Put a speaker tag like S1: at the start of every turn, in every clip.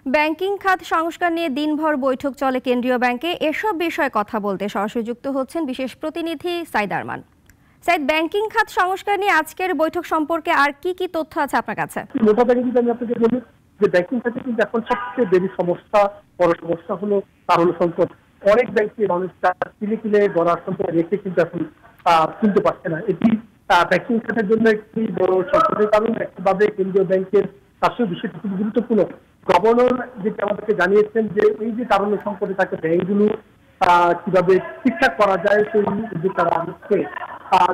S1: Banking খাত সংস্কার নিয়ে দিনভর বৈঠক চলে কেন্দ্রীয় ব্যাংকে। এসব বিষয়ে কথা বলতে সরাসরি যুক্ত হচ্ছেন বিশেষ প্রতিনিধি সাইদ আরমান। সাইদ, ব্যাংকিং খাত সংস্কার নিয়ে আজকের বৈঠক সম্পর্কে আর কি কি তথ্য আছে আপনার কাছে?
S2: মোটামুটি যদি আমি আপনাকে বলি যে ব্যাংকিং খাতে কিন্তু এখন সবচেয়ে বড় সমস্যা হলো তারল্য সংকট। অনেক ব্যাংকে মানুষ কিনে কিনে গড়ার সম্পদ রেখে কিন্তু এখন কিনতে পারছে না। এটি ব্যাংকিং খাতের জন্য একটি বড় সংকটের কারণ। একইভাবে কেন্দ্রীয় ব্যাংকের কাছেও বিষয়টি খুব গুরুত্বপূর্ণ। গভর্নর যেটা আমাদেরকে জানিয়েছেন যে এই যে তারল্য সংকটে তাকে ব্যাংকগুলো কিভাবে ঠিকঠাক করা যায় সেই উদ্যোগ তারা নিচ্ছে,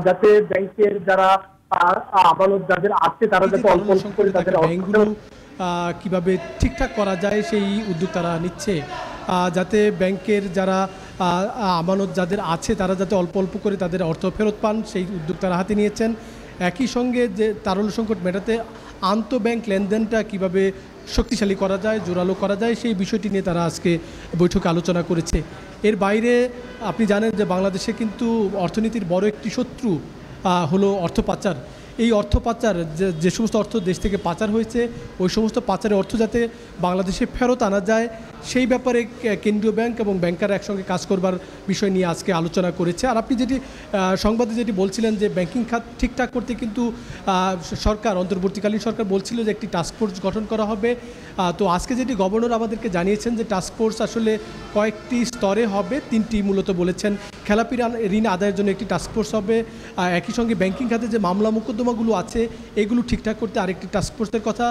S2: যাতে ব্যাংকের যারা আমানত যাদের আছে তারা যাতে অল্প অল্প করে তাদের
S3: কিভাবে ঠিকঠাক করা যায় সেই উদ্যোগ তারা নিচ্ছে, যাতে ব্যাংকের যারা আমানত যাদের আছে তারা যাতে অল্প অল্প করে তাদের অর্থ ফেরত পান সেই উদ্যোগ তারা হাতে নিয়েছেন। একই সঙ্গে যে তারল্য সংকট মেটাতে আন্তঃব্যাংক লেনদেনটা কিভাবে শক্তিশালী করা যায়, জোরালো করা যায় সেই বিষয়টি নিয়ে তারা আজকে বৈঠকে আলোচনা করেছে। এর বাইরে আপনি জানেন যে বাংলাদেশে কিন্তু অর্থনীতির বড় একটি শত্রু হলো অর্থ পাচার। এই অর্থ পাচার যে সমস্ত অর্থ দেশ থেকে পাচার হয়েছে ওই সমস্ত পাচারের অর্থ যাতে বাংলাদেশে ফেরত আনা যায় সেই ব্যাপারে কেন্দ্রীয় ব্যাংক এবং ব্যাংকাররা একসঙ্গে কাজ করবার বিষয় নিয়ে আজকে আলোচনা করেছে। আর আপনি সংবাদে যেটি বলছিলেন যে ব্যাংকিং খাত ঠিকঠাক করতে কিন্তু অন্তর্বর্তীকালীন সরকার বলছিল যে একটি টাস্কফোর্স গঠন করা হবে। তো আজকে যেটি গভর্নর আমাদেরকে জানিয়েছেন যে টাস্কফোর্স আসলে কয়েকটি স্তরে হবে, তিনটি মূলত বলেছেন। খেলাপি ঋণ আদায়ের জন্য একটি টাস্কফোর্স হবে, একই সঙ্গে ব্যাংকিং খাতে যে মামলা মোকদ্দমাগুলো আছে এগুলো ঠিকঠাক করতে আরেকটি টাস্কফোর্সের কথা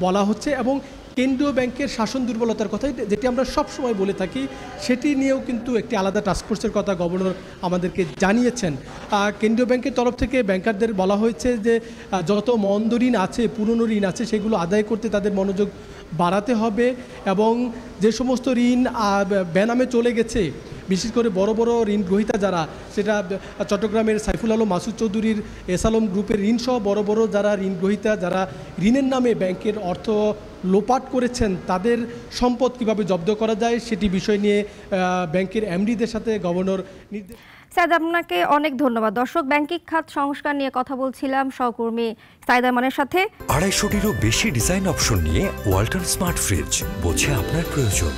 S3: বলা হচ্ছে, এবং কেন্দ্রীয় ব্যাংকের শাসন দুর্বলতার কথা যেটি আমরা সব সময় বলে থাকি সেটি নিয়েও কিন্তু একটি আলাদা টাস্কফোর্সের কথা গভর্নর আমাদেরকে জানিয়েছেন। কেন্দ্রীয় ব্যাংকের তরফ থেকে ব্যাংকারদের বলা হয়েছে যে যত মন্দ ঋণ আছে, পুরনো ঋণ আছে সেগুলো আদায় করতে তাদের মনোযোগ বাড়াতে হবে, এবং যে সমস্ত ঋণ বেনামে চলে গেছে, বিশেষ করে বড় বড় ঋণ গ্রহীতা যারা, সেটা চট্টগ্রামের সাইফুল আলম মাসুদ চৌধুরীর এস আলম গ্রুপের ঋণ সহ বড় বড় যারা ঋণ গ্রহীতা, যারা ঋণের নামে ব্যাংকের অর্থ লোপাট করেছেন তাদের সম্পদ কিভাবে জব্দ করা যায় সেটি বিষয় নিয়ে ব্যাংকের এমডিদের সাথে গভর্নর নির্দেশ।
S1: সাইদ, আপনাকে অনেক ধন্যবাদ। দর্শক, ব্যাংকিং খাত সংস্কার নিয়ে কথা বলছিলাম সহকর্মী সাইদ আরমানের সাথে।
S4: 250-টিরও বেশি ডিজাইন অপশন নিয়ে ওয়ালটন স্মার্ট ফ্রিজ, বোঝে আপনার প্রয়োজন।